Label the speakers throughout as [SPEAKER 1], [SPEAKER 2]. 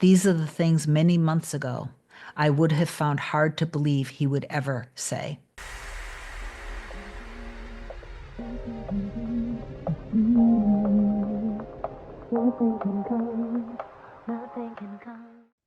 [SPEAKER 1] These are the things many months ago I would have found hard to believe he would ever say.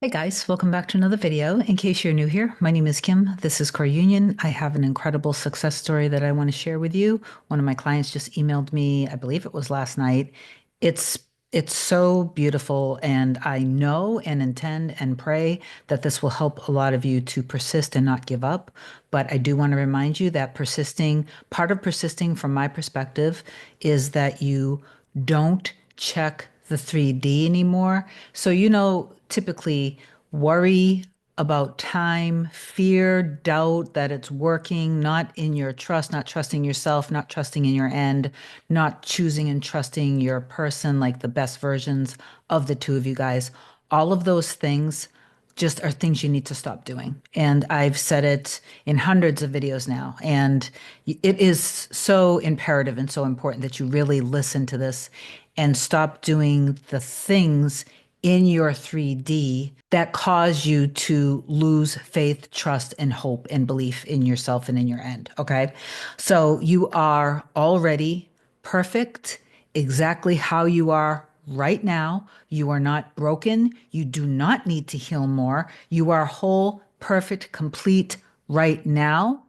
[SPEAKER 1] Hey guys, welcome back to another video. In case you're new here, my name is Kim. This is Core Union. I have an incredible success story that I want to share with you. One of my clients just emailed me, I believe it was last night. It's so beautiful, and I know and intend and pray that this will help a lot of you to persist and not give up. But I do want to remind you that part of persisting from my perspective is that you don't check the 3D anymore. So, typically worry about time, fear, doubt that it's working, not in your trust, not trusting yourself, not trusting in your end, not choosing and trusting your person, like the best versions of the two of you guys. All of those things just are things you need to stop doing. And I've said it in hundreds of videos now. And it is so imperative and so important that you really listen to this and stop doing the things in your 3D that cause you to lose faith, trust, and hope and belief in yourself and in your end. Okay. So you are already perfect exactly how you are right now. You are not broken. You do not need to heal more. You are whole, perfect, complete right now.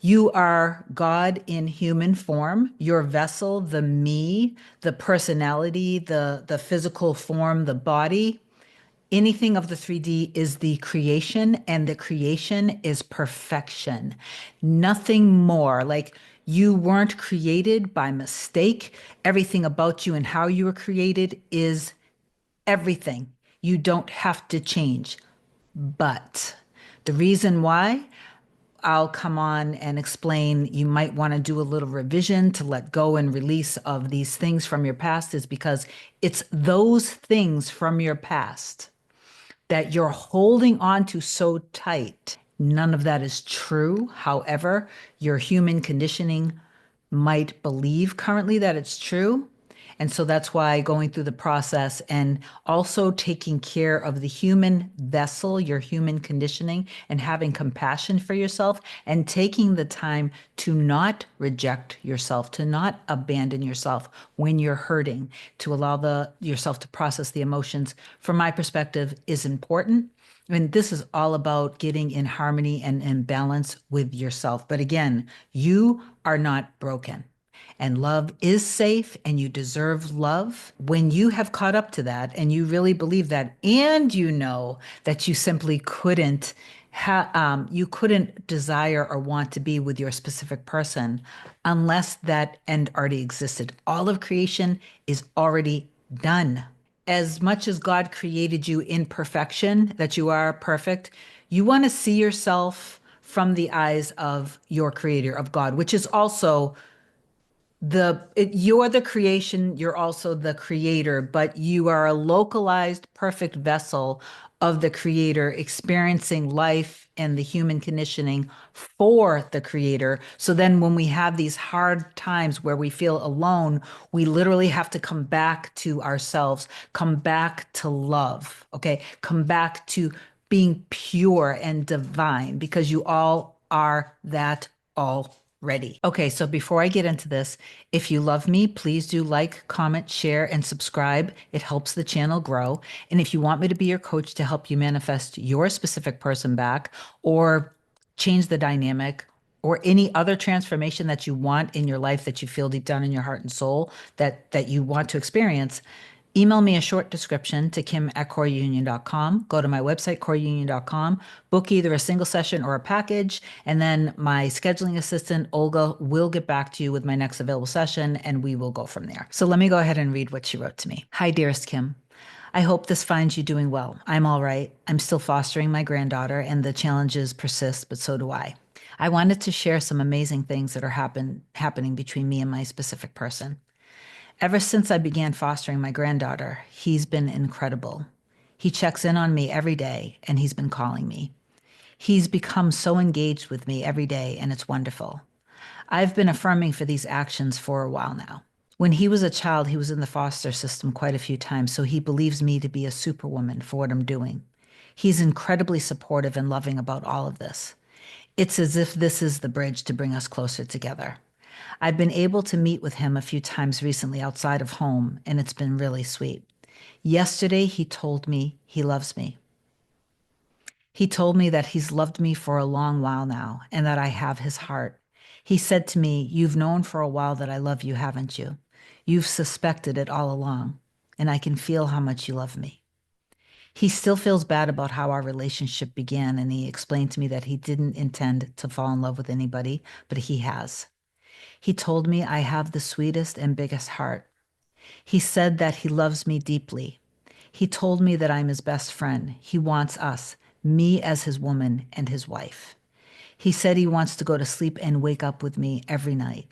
[SPEAKER 1] You are God in human form, your vessel, the me, the personality, the physical form, the body. Anything of the 3D is the creation, and the creation is perfection. Nothing more. Like, you weren't created by mistake. Everything about you and how you were created is everything. You don't have to change. But the reason why I'll come on and explain you might want to do a little revision to let go and release of these things from your past is because it's those things from your past that you're holding on to so tight. None of that is true. However, your human conditioning might believe currently that it's true. And so that's why going through the process and also taking care of the human vessel, your human conditioning, and having compassion for yourself and taking the time to not reject yourself, to not abandon yourself when you're hurting, to allow yourself to process the emotions, from my perspective, is important. And this is all about getting in harmony and in balance with yourself. But again, you are not broken. And love is safe, and you deserve love. When you have caught up to that and you really believe that, and you know that you simply couldn't you couldn't desire or want to be with your specific person unless that end already existed. All of creation is already done. As much as God created you in perfection, that you are perfect, you want to see yourself from the eyes of your creator, of God, which is also you're the creation, you're also the creator, but you are a localized, perfect vessel of the creator, experiencing life and the human conditioning for the creator. So then when we have these hard times where we feel alone, we literally have to come back to ourselves, come back to love, okay? Come back to being pure and divine, because you all are that already. Okay, so before I get into this, if you love me, please do like, comment, share, and subscribe. It helps the channel grow. And if you want me to be your coach to help you manifest your specific person back, or change the dynamic, or any other transformation that you want in your life that you feel deep down in your heart and soul that you want to experience, email me a short description to kim@coreunion.com. Go to my website, coreunion.com, book either a single session or a package, and then my scheduling assistant, Olga, will get back to you with my next available session, and we will go from there. So let me go ahead and read what she wrote to me. Hi, dearest Kim. I hope this finds you doing well. I'm all right. I'm still fostering my granddaughter, and the challenges persist, but so do I. I wanted to share some amazing things that are happening between me and my specific person. Ever since I began fostering my granddaughter, he's been incredible. He checks in on me every day, and he's been calling me. He's become so engaged with me every day, and it's wonderful. I've been affirming for these actions for a while now. When he was a child, he was in the foster system quite a few times, so he believes me to be a superwoman for what I'm doing. He's incredibly supportive and loving about all of this. It's as if this is the bridge to bring us closer together. I've been able to meet with him a few times recently outside of home, and it's been really sweet. Yesterday, he told me he loves me. He told me that he's loved me for a long while now and that I have his heart. He said to me, "You've known for a while that I love you, haven't you? You've suspected it all along, and I can feel how much you love me." He still feels bad about how our relationship began, and he explained to me that he didn't intend to fall in love with anybody, but he has. He told me I have the sweetest and biggest heart. He said that he loves me deeply. He told me that I'm his best friend. He wants us, me as his woman and his wife. He said he wants to go to sleep and wake up with me every night.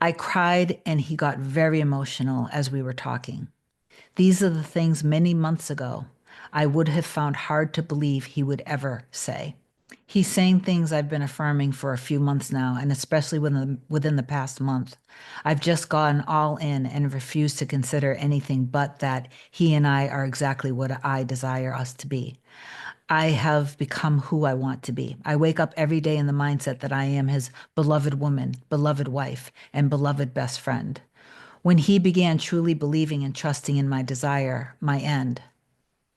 [SPEAKER 1] I cried and he got very emotional as we were talking. These are the things many months ago I would have found hard to believe he would ever say. He's saying things I've been affirming for a few months now, and especially within the past month. I've just gone all in and refused to consider anything but that he and I are exactly what I desire us to be. I have become who I want to be. I wake up every day in the mindset that I am his beloved woman, beloved wife, and beloved best friend. When he began truly believing and trusting in my desire, my end,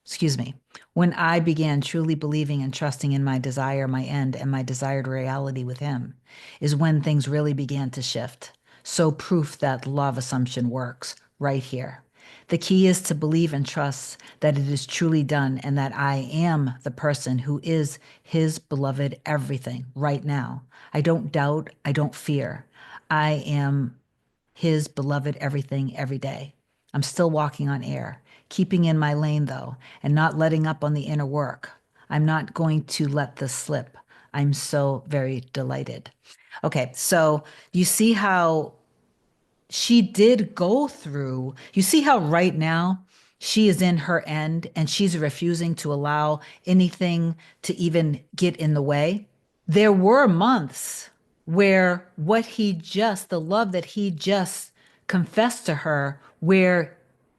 [SPEAKER 1] excuse me, when I began truly believing and trusting in my desire, my end, and my desired reality with him, is when things really began to shift. So proof that law of assumption works right here. The key is to believe and trust that it is truly done and that I am the person who is his beloved everything right now. I don't doubt, I don't fear. I am his beloved everything every day. I'm still walking on air, keeping in my lane though, and not letting up on the inner work. I'm not going to let this slip. I'm so very delighted. Okay, so you see how she did go through, you see how right now she is in her end and she's refusing to allow anything to even get in the way. There were months where the love that he just confessed to her, where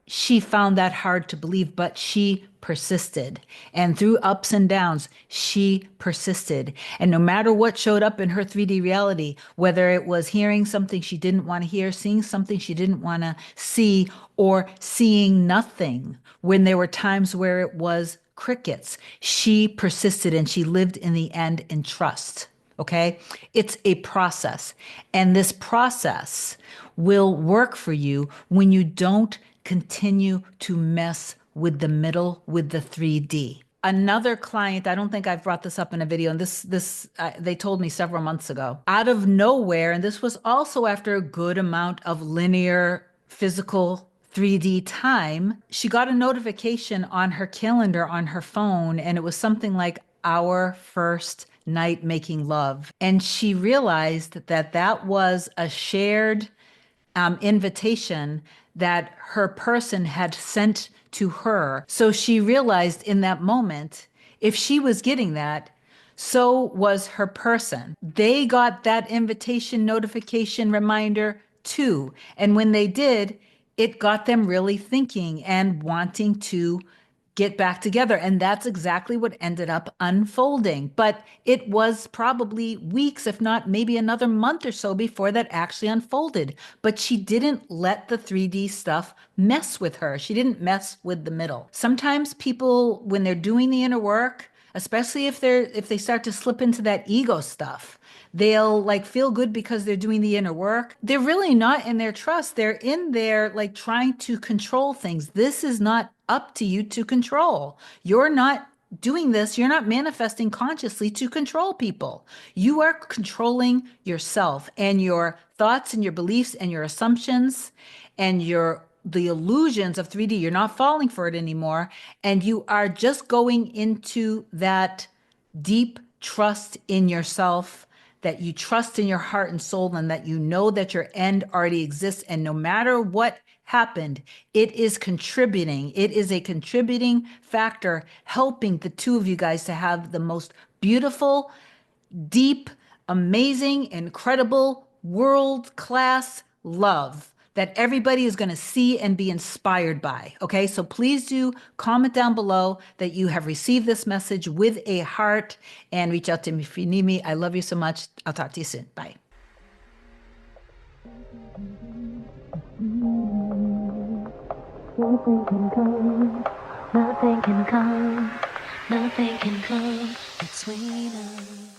[SPEAKER 1] she found that hard to believe, but she persisted. And through ups and downs, she persisted. And no matter what showed up in her 3D reality, whether it was hearing something she didn't want to hear, seeing something she didn't want to see, or seeing nothing, when there were times where it was crickets, she persisted and she lived in the end in trust. Okay. It's a process. And this process will work for you when you don't continue to mess with the middle, with the 3D. Another client, I don't think I've brought this up in a video, and they told me several months ago, out of nowhere, and this was also after a good amount of linear physical 3D time, she got a notification on her calendar on her phone, and it was something like our first night making love. And she realized that that was a shared invitation that her person had sent to her. So she realized in that moment, if she was getting that, so was her person. They got that invitation notification reminder too. And when they did, it got them really thinking and wanting to get back together. And that's exactly what ended up unfolding. But it was probably weeks, if not maybe another month or so before that actually unfolded. But she didn't let the 3D stuff mess with her. She didn't mess with the middle. Sometimes people, when they're doing the inner work, especially if they start to slip into that ego stuff, they'll like feel good because they're doing the inner work. They're really not in their trust. They're in there like trying to control things. This is not up to you to control. You're not doing this. You're not manifesting consciously to control people. You are controlling yourself and your thoughts and your beliefs and your assumptions and the illusions of 3D. You're not falling for it anymore. And you are just going into that deep trust in yourself, that you trust in your heart and soul, and that you know that your end already exists. And no matter what happened, it is contributing. It is a contributing factor, helping the two of you guys to have the most beautiful, deep, amazing, incredible, world-class love that everybody is going to see and be inspired by. Okay, so please do comment down below that you have received this message with a heart and reach out to me if you need me. I love you so much. I'll talk to you soon. Bye.
[SPEAKER 2] Nothing can come, nothing can come, nothing can come between us.